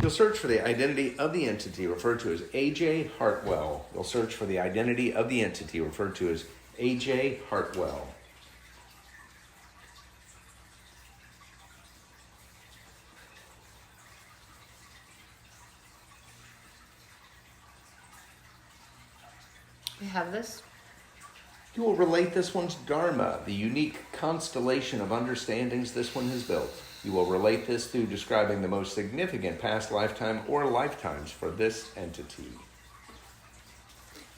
You'll search for the identity of the entity referred to as A.J. Hartwell. You'll search for the identity of the entity referred to as A.J. Hartwell. We have this. You will relate this one's Dharma, the unique constellation of understandings this one has built. You will relate this through describing the most significant past lifetime or lifetimes for this entity.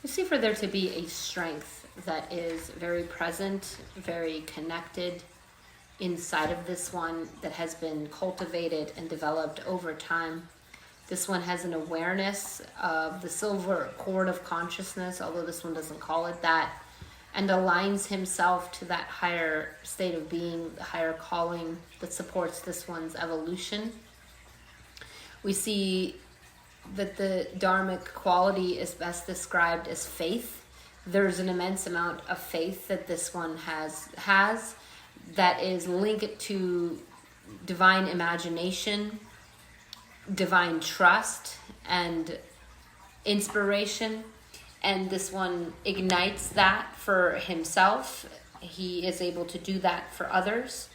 We see for there to be a strength that is very present, very connected inside of this one that has been cultivated and developed over time. This one has an awareness of the silver cord of consciousness, although this one doesn't call it that, and aligns himself to that higher state of being, the higher calling that supports this one's evolution. We see that the Dharmic quality is best described as faith. There's an immense amount of faith that this one has that is linked to divine imagination, divine trust, and inspiration. And this one ignites that for himself. He is able to do that for others.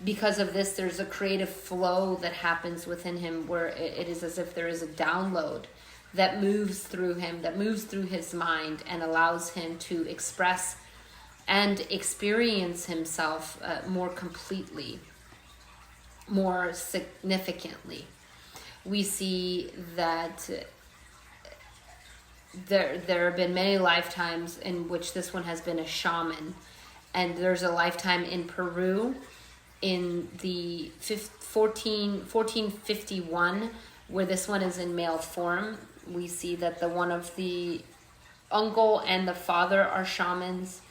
Because of this, there's a creative flow that happens within him where it is as if there is a download that moves through him, that moves through his mind and allows him to express and experience himself more completely, more significantly. We see that there have been many lifetimes in which this one has been a shaman. And there's a lifetime in Peru in the 1451 where this one is in male form. We see that the one of the uncle and the father are shamans.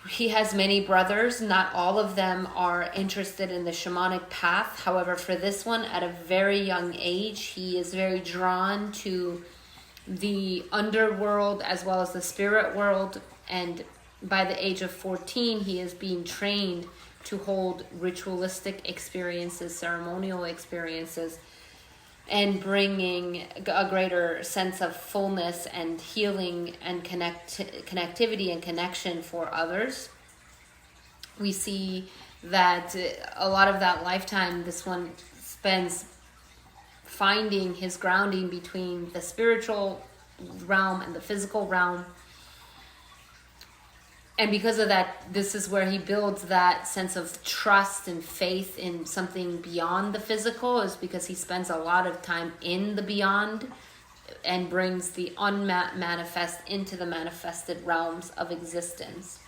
He has many brothers. Not all of them are interested in the shamanic path. However, for this one, at a very young age, he is very drawn to the underworld as well as the spirit world. And by the age of 14, he is being trained to hold ritualistic experiences, ceremonial experiences, and bringing a greater sense of fullness and healing and connectivity and connection for others. We see that a lot of that lifetime, this one spends finding his grounding between the spiritual realm and the physical realm. And because of that, this is where he builds that sense of trust and faith in something beyond the physical, is because he spends a lot of time in the beyond and brings the unmanifest into the manifested realms of existence.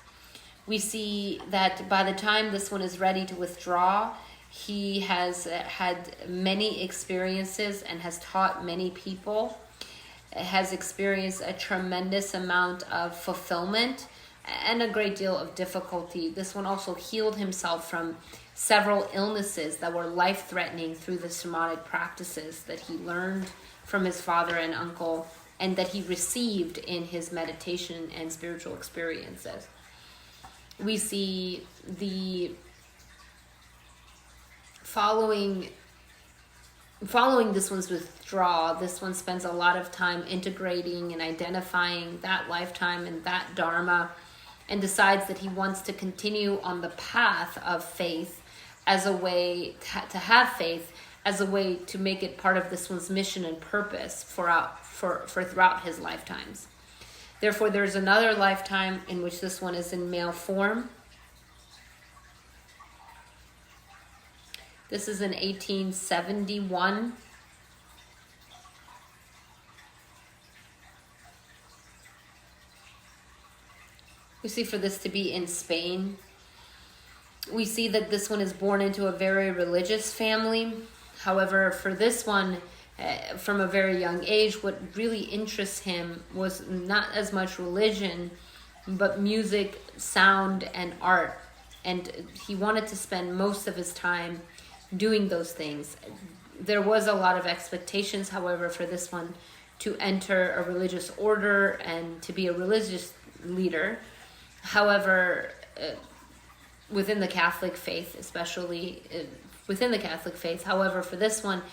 We see that by the time this one is ready to withdraw, he has had many experiences and has taught many people, has experienced a tremendous amount of fulfillment and a great deal of difficulty. This one also healed himself from several illnesses that were life-threatening through the shamanic practices that he learned from his father and uncle and that he received in his meditation and spiritual experiences. We see the following this one's withdrawal, this one spends a lot of time integrating and identifying that lifetime and that Dharma, and decides that he wants to continue on the path of faith as a way to have faith, as a way to make it part of this one's mission and purpose for throughout his lifetimes. Therefore, there's another lifetime in which this one is in male form. This is in 1871. We see for this to be in Spain. We see that this one is born into a very religious family. However, for this one, from a very young age, what really interests him was not as much religion, but music, sound, and art. And he wanted to spend most of his time doing those things. There was a lot of expectations, however, for this one to enter a religious order and to be a religious leader. However, within the Catholic faith, especially within the Catholic faith, however, for this one,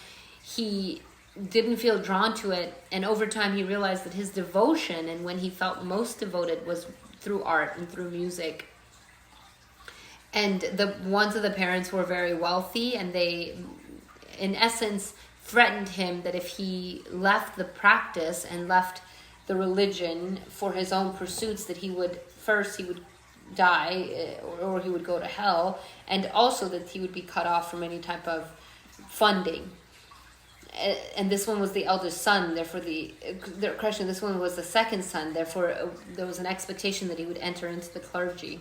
he didn't feel drawn to it, and over time he realized that his devotion, and when he felt most devoted, was through art and through music. And ones of the parents were very wealthy, and they, in essence, threatened him that if he left the practice and left the religion for his own pursuits, that he would die, or he would go to hell, and also that he would be cut off from any type of funding. And this one was the eldest son, therefore this one was the second son, therefore there was an expectation that he would enter into the clergy.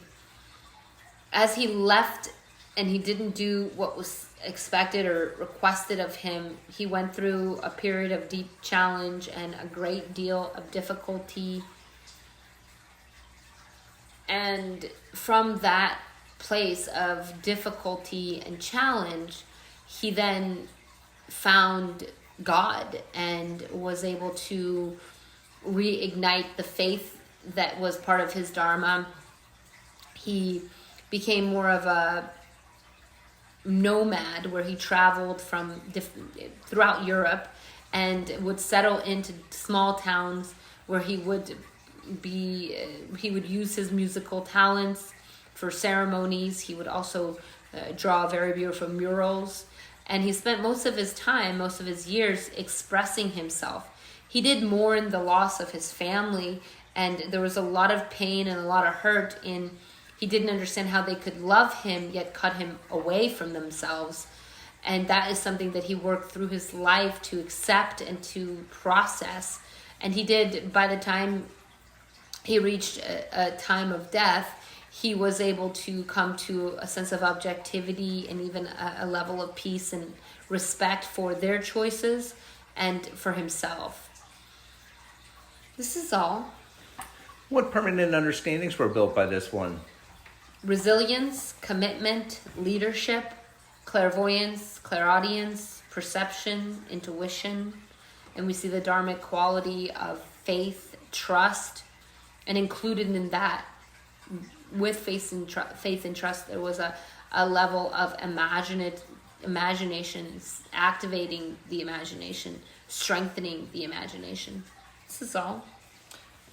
As he left and he didn't do what was expected or requested of him, he went through a period of deep challenge and a great deal of difficulty. And from that place of difficulty and challenge, he then found God and was able to reignite the faith that was part of his Dharma. He became more of a nomad, where he traveled from throughout Europe and would settle into small towns where he would use his musical talents for ceremonies. He would also draw very beautiful murals, and he spent most of his years expressing himself. He did mourn the loss of his family, and there was a lot of pain and a lot of hurt in he didn't understand how they could love him yet cut him away from themselves. And that is something that he worked through his life to accept and to process. And he did. By the time he reached a time of death, he was able to come to a sense of objectivity and even a level of peace and respect for their choices and for himself. This is all. What permanent understandings were built by this one? Resilience, commitment, leadership, clairvoyance, clairaudience, perception, intuition. And we see the Dharmic quality of faith, trust, and included in that, with faith and trust, there was a level of imagination, activating the imagination, strengthening the imagination. This is all.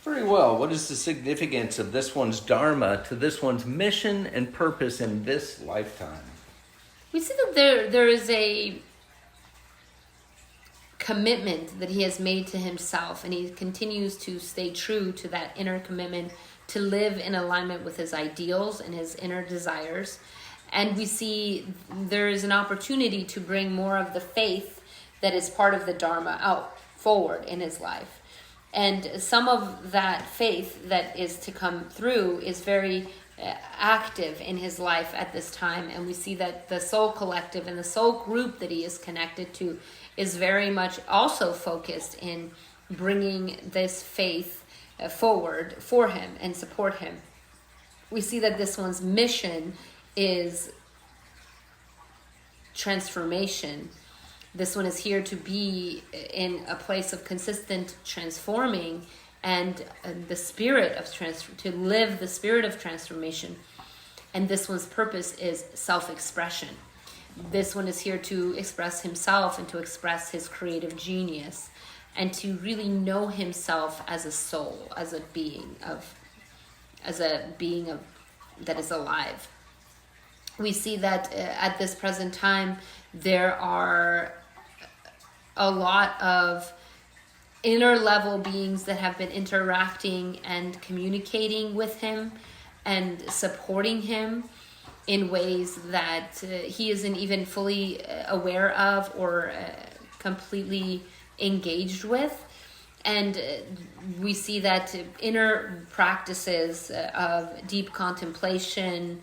Very well. What is the significance of this one's Dharma to this one's mission and purpose in this lifetime? We see that there is a commitment that he has made to himself, and he continues to stay true to that inner commitment to live in alignment with his ideals and his inner desires. And we see there is an opportunity to bring more of the faith that is part of the Dharma out forward in his life. And some of that faith that is to come through is very active in his life at this time. And we see that the soul collective and the soul group that he is connected to is very much also focused in bringing this faith forward for him and support him. We see that this one's mission is transformation. This one is here to be in a place of consistent transforming and the spirit of to live the spirit of transformation. And this one's purpose is self-expression. This one is here to express himself and to express his creative genius and to really know himself as a soul, as a being that is alive. We see that at this present time, there are a lot of inner level beings that have been interacting and communicating with him and supporting him in ways that he isn't even fully aware of or completely engaged with. And we see that inner practices of deep contemplation,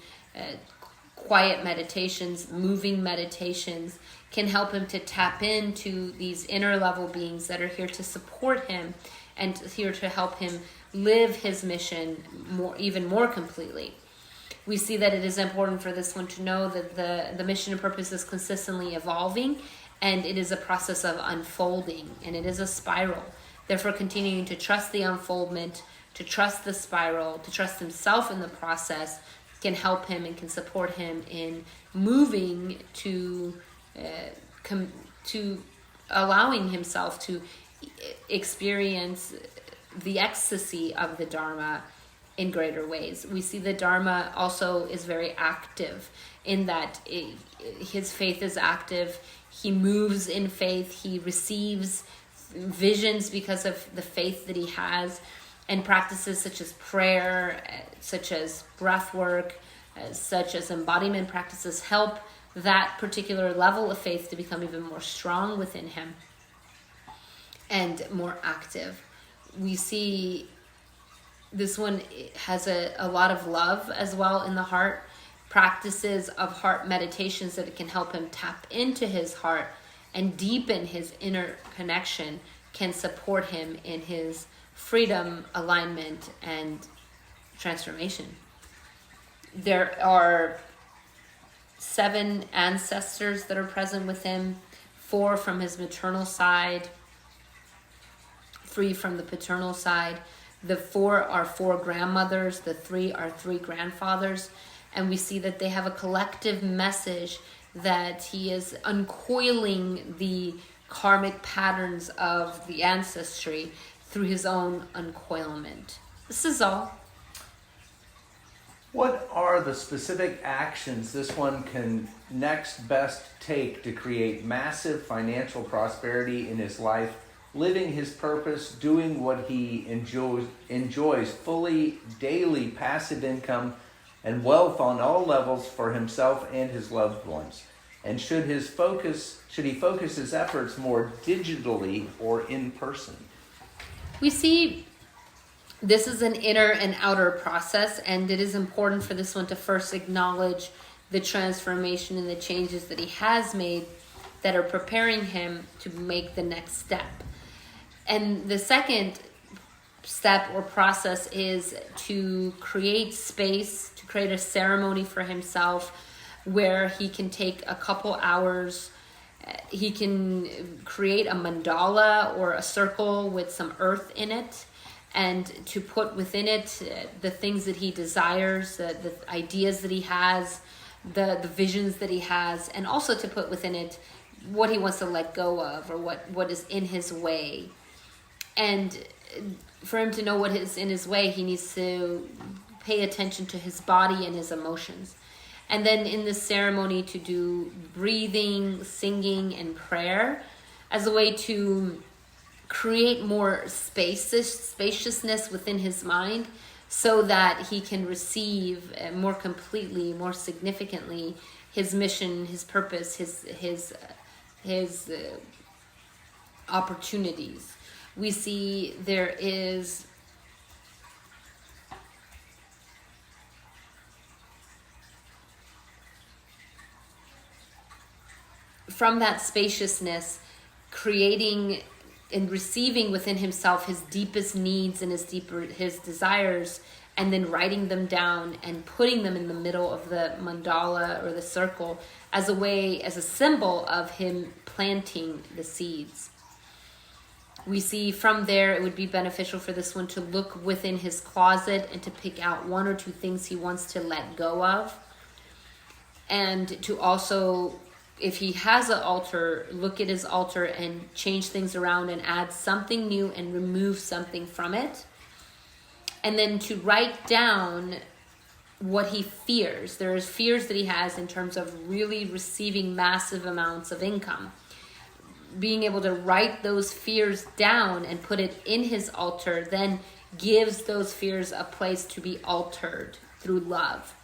quiet meditations, moving meditations can help him to tap into these inner level beings that are here to support him and here to help him live his mission even more completely. We see that it is important for this one to know that the mission and purpose is consistently evolving, and it is a process of unfolding, and it is a spiral. Therefore, continuing to trust the unfoldment, to trust the spiral, to trust himself in the process can help him and can support him in moving to allowing himself to experience the ecstasy of the Dharma in greater ways. We see the Dharma also is very active in that his faith is active. He moves in faith. He receives visions because of the faith that he has, and practices such as prayer, such as breath work, such as embodiment practices help that particular level of faith to become even more strong within him and more active. We see this one has a lot of love as well in the heart, practices of heart meditations that can help him tap into his heart and deepen his inner connection, can support him in his freedom, alignment, and transformation. There are 7 ancestors that are present with him, 4 from his maternal side, 3 from the paternal side. The 4 are 4 grandmothers, the 3 are 3 grandfathers, and we see that they have a collective message that he is uncoiling the karmic patterns of the ancestry through his own uncoilment. This is all. What are the specific actions this one can next best take to create massive financial prosperity in his life, living his purpose, doing what he enjoys fully, daily passive income and wealth on all levels for himself and his loved ones? And should he focus his efforts more digitally or in person? We see this is an inner and outer process, and it is important for this one to first acknowledge the transformation and the changes that he has made that are preparing him to make the next step. And the second step or process is to create space, to create a ceremony for himself where he can take a couple hours. He can create a mandala or a circle with some earth in it, and to put within it the things that he desires, the ideas that he has, the visions that he has, and also to put within it what he wants to let go of, or what is in his way. And for him to know what is in his way, he needs to pay attention to his body and his emotions. And then in this ceremony to do breathing, singing, and prayer as a way to create more spaciousness within his mind, so that he can receive more completely, more significantly his mission, his purpose, his opportunities. We see there is from that spaciousness, creating and receiving within himself his deepest needs and his desires, and then writing them down and putting them in the middle of the mandala or the circle as a symbol of him planting the seeds. We see from there it would be beneficial for this one to look within his closet and to pick out 1 or 2 things he wants to let go of, and to also, if he has an altar, look at his altar and change things around and add something new and remove something from it. And then to write down what he fears. There's fears that he has in terms of really receiving massive amounts of income. Being able to write those fears down and put it in his altar then gives those fears a place to be altered through love.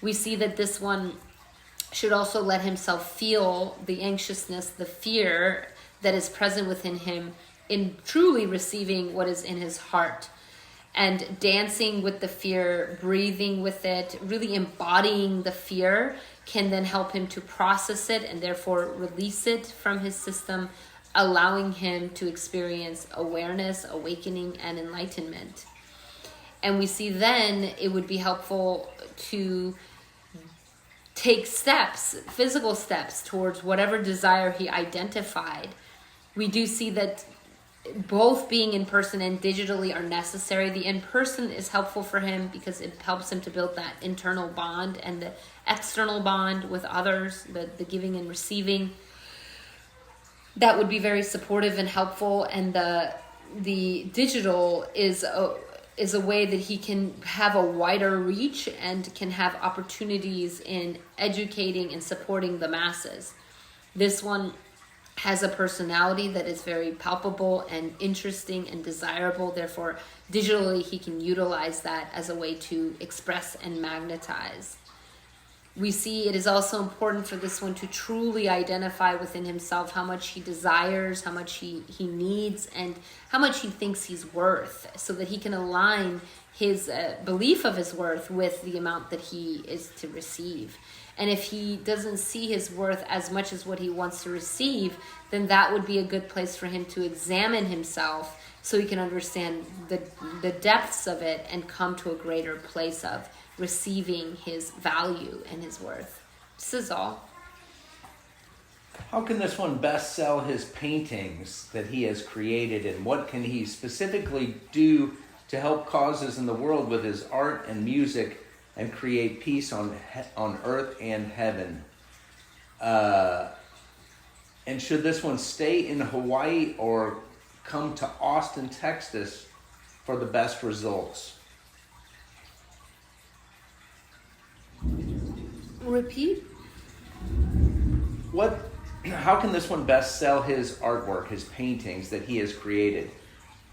We see that this one should also let himself feel the anxiousness, the fear that is present within him in truly receiving what is in his heart, and dancing with the fear, breathing with it, really embodying the fear can then help him to process it and therefore release it from his system, allowing him to experience awareness, awakening, and enlightenment. And we see then it would be helpful to take steps, physical steps, towards whatever desire he identified. We do see that both being in person and digitally are necessary. The in-person is helpful for him because it helps him to build that internal bond, and the external bond with others, the giving and receiving. that would be very supportive and helpful, and the digital is a way that he can have a wider reach and can have opportunities in educating and supporting the masses. This one has a personality that is very palpable and interesting and desirable. Therefore, digitally, he can utilize that as a way to express and magnetize. We see it is also important for this one to truly identify within himself how much he desires, how much he needs, and how much he thinks he's worth, so that he can align his belief of his worth with the amount that he is to receive. And if he doesn't see his worth as much as what he wants to receive, then that would be a good place for him to examine himself, so he can understand the depths of it and come to a greater place of receiving his value and his worth. This is all. How can this one best sell his paintings that he has created, and what can he specifically do to help causes in the world with his art and music and create peace on earth and heaven? And should this one stay in Hawaii or come to Austin, Texas for the best results? Repeat. How can this one best sell his artwork, his paintings that he has created?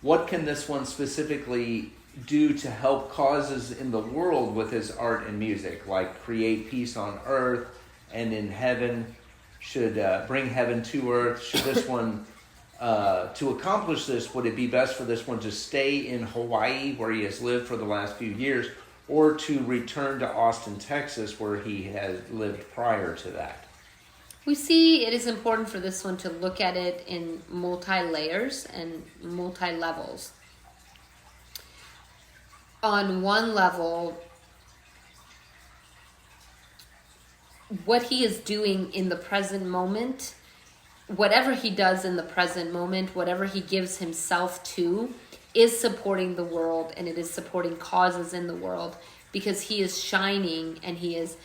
What can this one specifically do to help causes in the world with his art and music, like create peace on earth and in heaven? Should bring heaven to earth? Should this one, to accomplish this, would it be best for this one to stay in Hawaii, where he has lived for the last few years, or to return to Austin, Texas, where he has lived prior to that? We see it is important for this one to look at it in multi-layers and multi-levels. On one level, what he is doing in the present moment, whatever he does in the present moment, whatever he gives himself to, is supporting the world, and it is supporting causes in the world, because he is shining and he is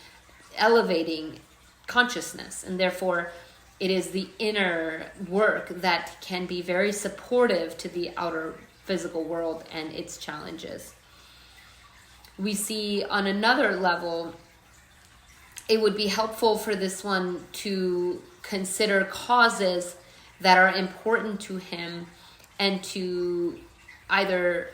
elevating consciousness, and therefore it is the inner work that can be very supportive to the outer physical world and its challenges. We see on another level, it would be helpful for this one to consider causes that are important to him, and to either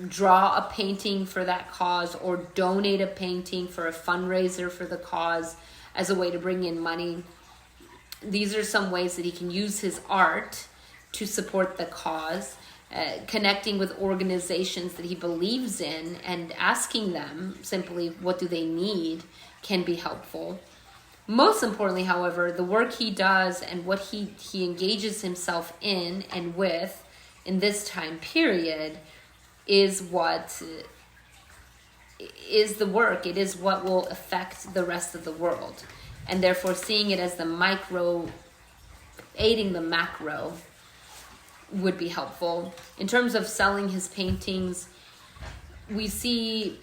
draw a painting for that cause or donate a painting for a fundraiser for the cause as a way to bring in money. These are some ways that he can use his art to support the cause. Connecting with organizations that he believes in and asking them simply what do they need can be helpful. Most importantly, however, the work he does and what he engages himself in and with in this time period is what is the work. It is what will affect the rest of the world. And therefore seeing it as the micro aiding the macro would be helpful. In terms of selling his paintings, we see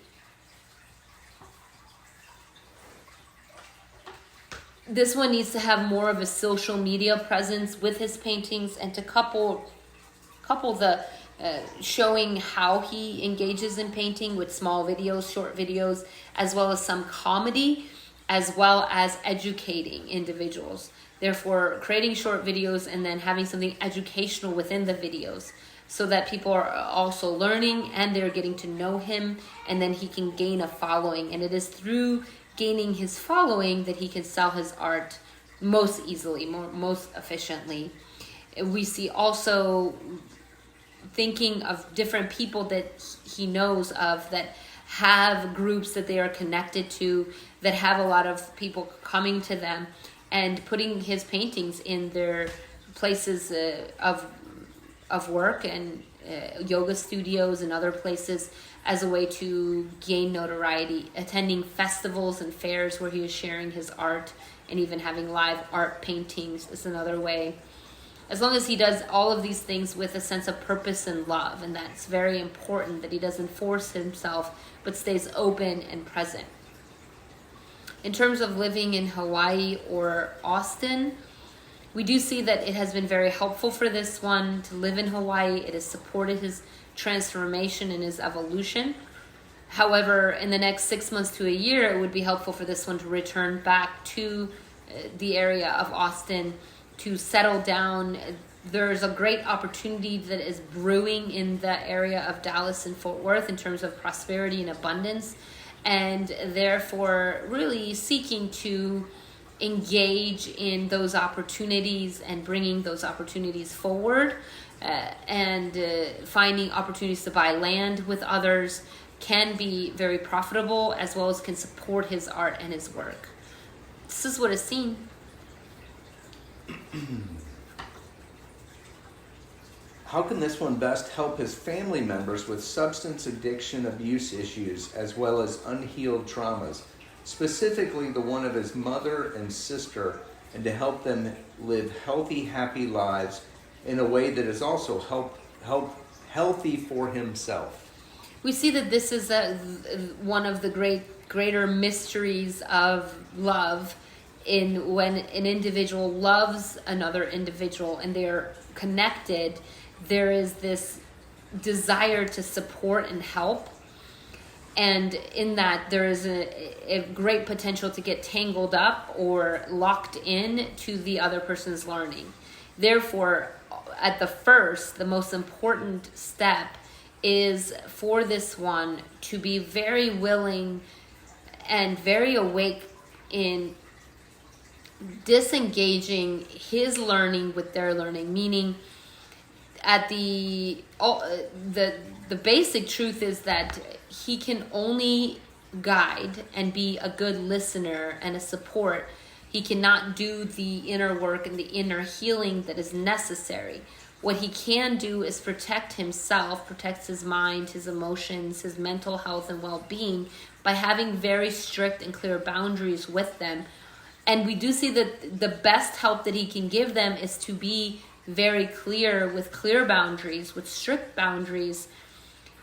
this one needs to have more of a social media presence with his paintings, and to couple the showing how he engages in painting with small videos, short videos, as well as some comedy, as well as educating individuals. Therefore, creating short videos and then having something educational within the videos, so that people are also learning and they're getting to know him, and then he can gain a following. And it is through gaining his following that he can sell his art most easily, most efficiently. We see also thinking of different people that he knows of that have groups that they are connected to, that have a lot of people coming to them, and putting his paintings in their places of work and yoga studios and other places as a way to gain notoriety. Attending festivals and fairs where he is sharing his art, and even having live art paintings is another way. As long as he does all of these things with a sense of purpose and love, and that's very important, that he doesn't force himself but stays open and present. In terms of living in Hawaii or Austin, We do see that it has been very helpful for this one to live in Hawaii. It has supported his transformation and his evolution. However, in the next 6 months to a year, it would be helpful for this one to return back to the area of Austin to settle down. There's a great opportunity that is brewing in the area of Dallas and Fort Worth in terms of prosperity and abundance, and therefore really seeking to engage in those opportunities and bringing those opportunities forward, and finding opportunities to buy land with others can be very profitable, as well as can support his art and his work. This is what is seen. How can this one best help his family members with substance addiction abuse issues as well as unhealed traumas, specifically the one of his mother and sister, and to help them live healthy, happy lives in a way that is also healthy for himself? We see that this is one of the greater mysteries of love, in when an individual loves another individual and they are connected, there is this desire to support and help. And in that, there is a great potential to get tangled up or locked in to the other person's learning. Therefore, at the most important step is for this one to be very willing and very awake in disengaging his learning with their learning, meaning at the basic truth is that he can only guide and be a good listener and a support. He cannot do the inner work and the inner healing that is necessary. What he can do is protect himself, protects his mind, his emotions, his mental health and well-being by having very strict and clear boundaries with them. And we do see that the best help that he can give them is to be very clear with clear boundaries, with strict boundaries,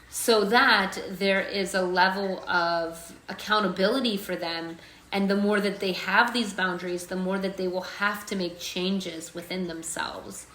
so that there is a level of accountability for them. And the more that they have these boundaries, the more that they will have to make changes within themselves.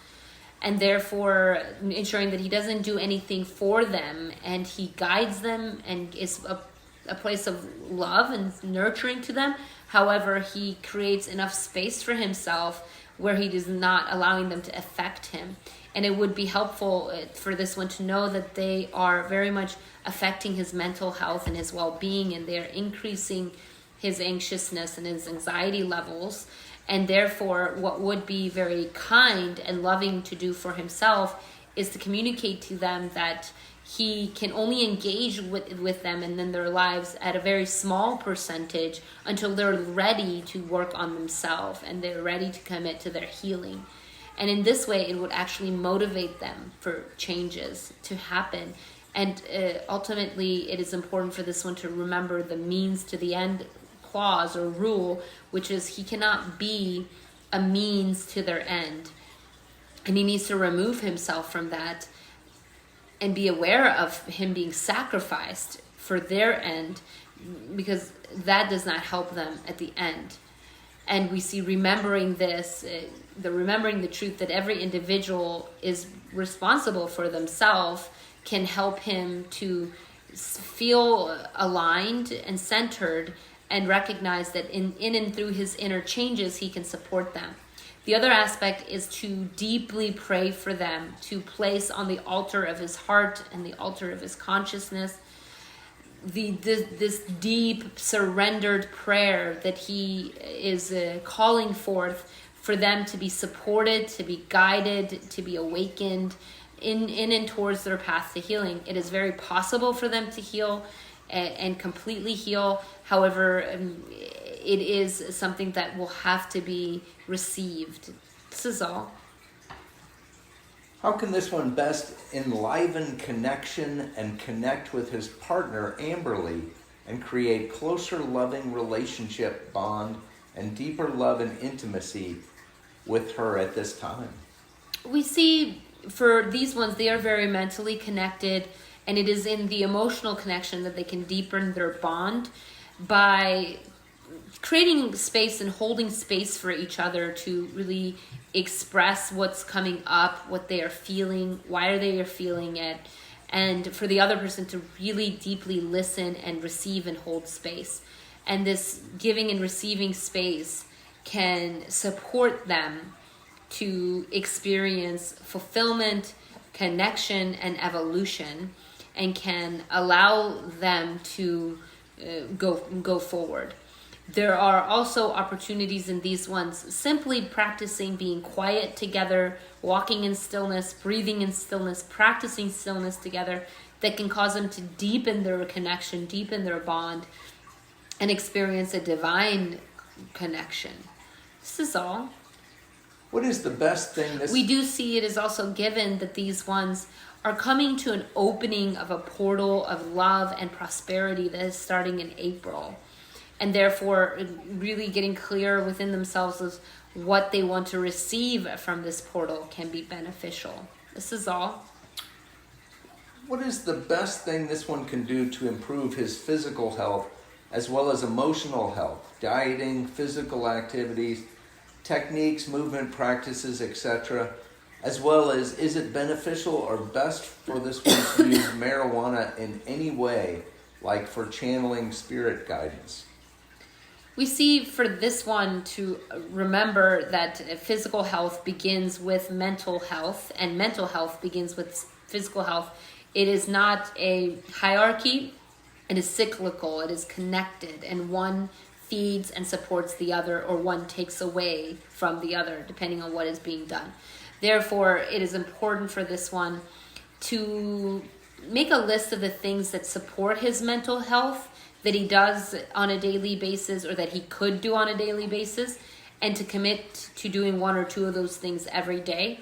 And therefore, ensuring that he doesn't do anything for them, and he guides them and is a place of love and nurturing to them. However, he creates enough space for himself where he is not allowing them to affect him. And it would be helpful for this one to know that they are very much affecting his mental health and his well-being, and they're increasing his anxiousness and his anxiety levels. And therefore, what would be very kind and loving to do for himself is to communicate to them that he can only engage with them and in their lives at a very small percentage until they're ready to work on themselves and they're ready to commit to their healing. And in this way, it would actually motivate them for changes to happen. And ultimately, it is important for this one to remember the means to the end clause or rule, which is he cannot be a means to their end. And he needs to remove himself from that and be aware of him being sacrificed for their end, because that does not help them at the end. And we see remembering this, remembering the truth that every individual is responsible for themselves can help him to feel aligned and centered and recognize that in and through his inner changes, he can support them. The other aspect is to deeply pray for them, to place on the altar of his heart and the altar of his consciousness this deep surrendered prayer that he is calling forth for them to be supported, to be guided, to be awakened in and towards their path to healing. It is very possible for them to heal and completely heal. However, it is something that will have to be received. This is all. How can this one best enliven connection and connect with his partner, Amberly, and create closer loving relationship bond and deeper love and intimacy with her at this time? We see for these ones, they are very mentally connected, and it is in the emotional connection that they can deepen their bond by creating space and holding space for each other to really express what's coming up, what they are feeling, why are they feeling it, and for the other person to really deeply listen and receive and hold space. And this giving and receiving space can support them to experience fulfillment, connection, and evolution, and can allow them to go forward. There are also opportunities in these ones simply practicing being quiet together, walking in stillness, breathing in stillness, practicing stillness together, that can cause them to deepen their connection, deepen their bond, and experience a divine connection. This is all. What is the best thing We do see it is also given that these ones are coming to an opening of a portal of love and prosperity that is starting in April. And therefore, really getting clear within themselves as what they want to receive from this portal can be beneficial. This is all. What is the best thing this one can do to improve his physical health as well as emotional health? Dieting, physical activities, techniques, movement practices, etc. As well as, is it beneficial or best for this one to use marijuana in any way, like for channeling spirit guidance? We see for this one to remember that physical health begins with mental health, and mental health begins with physical health. It is not a hierarchy. It is cyclical. It is connected, and one feeds and supports the other, or one takes away from the other, depending on what is being done. Therefore, it is important for this one to make a list of the things that support his mental health, that he does on a daily basis, or that he could do on a daily basis, and to commit to doing one or two of those things every day.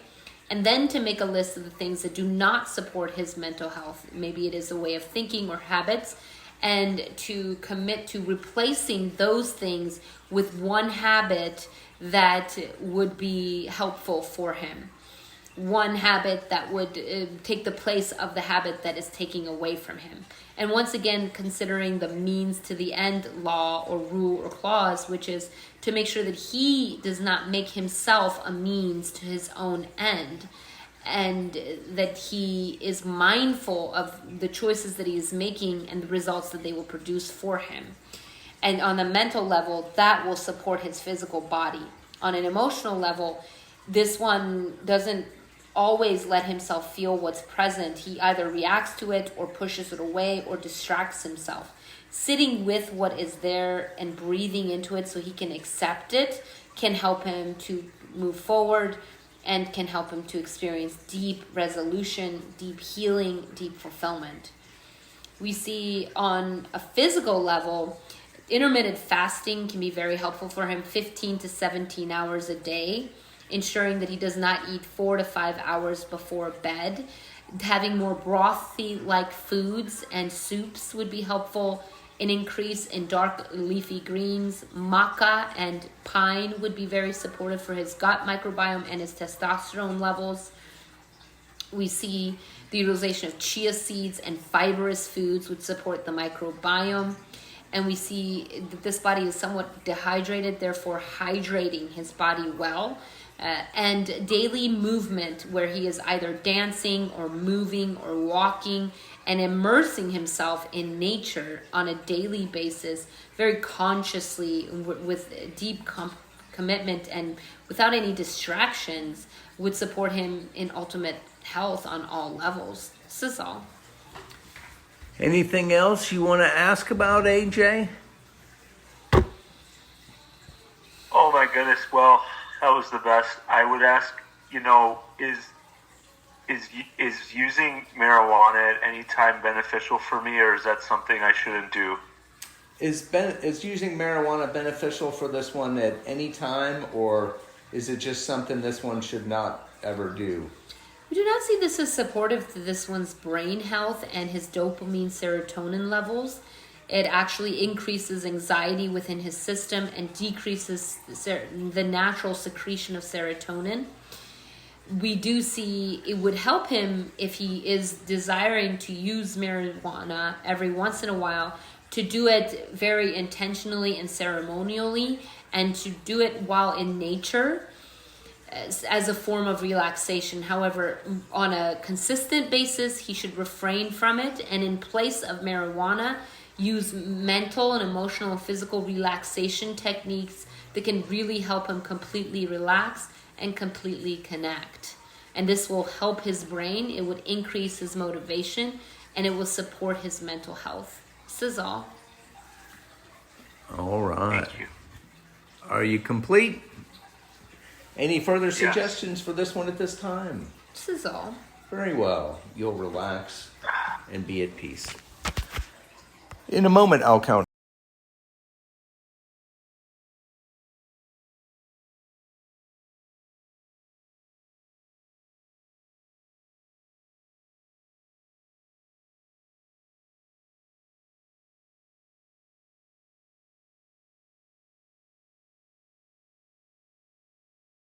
And then to make a list of the things that do not support his mental health. Maybe it is a way of thinking or habits, and to commit to replacing those things with one habit that would be helpful for him. One habit that would take the place of the habit that is taking away from him. And once again, considering the means to the end law or rule or clause, which is to make sure that he does not make himself a means to his own end, and that he is mindful of the choices that he is making and the results that they will produce for him. And on a mental level, that will support his physical body. On an emotional level, this one doesn't always let himself feel what's present. He either reacts to it or pushes it away or distracts himself. Sitting with what is there and breathing into it so he can accept it can help him to move forward and can help him to experience deep resolution, deep healing, deep fulfillment. We see on a physical level, intermittent fasting can be very helpful for him, 15 to 17 hours a day, ensuring that he does not eat 4 to 5 hours before bed. Having more brothy-like foods and soups would be helpful. An increase in dark leafy greens, maca and pine would be very supportive for his gut microbiome and his testosterone levels. We see the utilization of chia seeds and fibrous foods would support the microbiome. And we see that this body is somewhat dehydrated, therefore hydrating his body well. And daily movement, where he is either dancing or moving or walking and immersing himself in nature on a daily basis, very consciously, with deep commitment and without any distractions, would support him in ultimate health on all levels. This is all. Anything else you want to ask about, AJ? Oh my goodness, well, that was the best. I would ask, is using marijuana at any time beneficial for me, or is that something I shouldn't do? Is using marijuana beneficial for this one at any time, or is it just something this one should not ever do? We do not see this as supportive to this one's brain health and his dopamine serotonin levels. It actually increases anxiety within his system and decreases the natural secretion of serotonin. We do see it would help him if he is desiring to use marijuana every once in a while to do it very intentionally and ceremonially, and to do it while in nature as a form of relaxation. However, on a consistent basis, he should refrain from it, and in place of marijuana, use mental and emotional and physical relaxation techniques that can really help him completely relax and completely connect. And this will help his brain, it would increase his motivation, and it will support his mental health. This is all. All right. Thank you. Are you complete? Any further suggestions for this one at this time? This is all. Very well. You'll relax and be at peace. In a moment, I'll count